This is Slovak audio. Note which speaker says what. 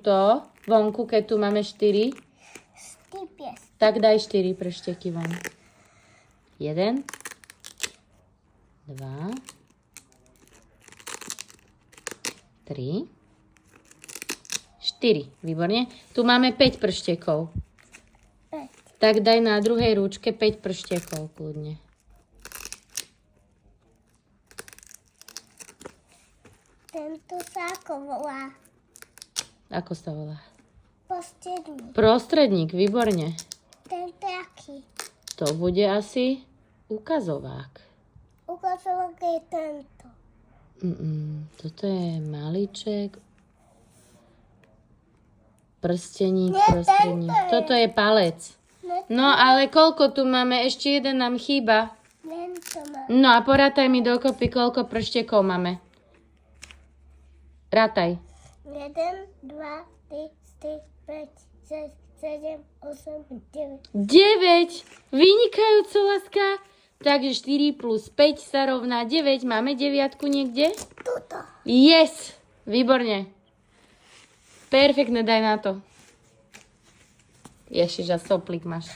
Speaker 1: To vonku, keď tu máme 4, tak daj 4 pršteky von. 1, 2, 3, 4. Výborne. Tu máme 5 prštekov. Tak daj na druhej ručke 5 prštekov, kľudne.
Speaker 2: Tento sa ako volá?
Speaker 1: Ako sa volá?
Speaker 2: Prostredník.
Speaker 1: Prostredník, výborne.
Speaker 2: Tento aký?
Speaker 1: To bude asi ukazovák.
Speaker 2: Ukazovák je tento.
Speaker 1: Toto je malíček. Prsteník,
Speaker 2: Nie,
Speaker 1: prostredník.
Speaker 2: tento je.
Speaker 1: Toto je palec. No ale koľko tu máme? Ešte jeden nám chýba.
Speaker 2: Tento má.
Speaker 1: No a porátaj mi dokopy, koľko prštekov máme. Rátaj.
Speaker 2: 1, 2, 3, 4, 5, 6, 7, 8, 9.
Speaker 1: 9! Vynikajúco, láska. Takže 4 plus 5 sa rovná 9. Máme 9 niekde?
Speaker 2: Tuto.
Speaker 1: Yes! Výborne. Perfektne, daj na to. Ježiš, a soplík máš.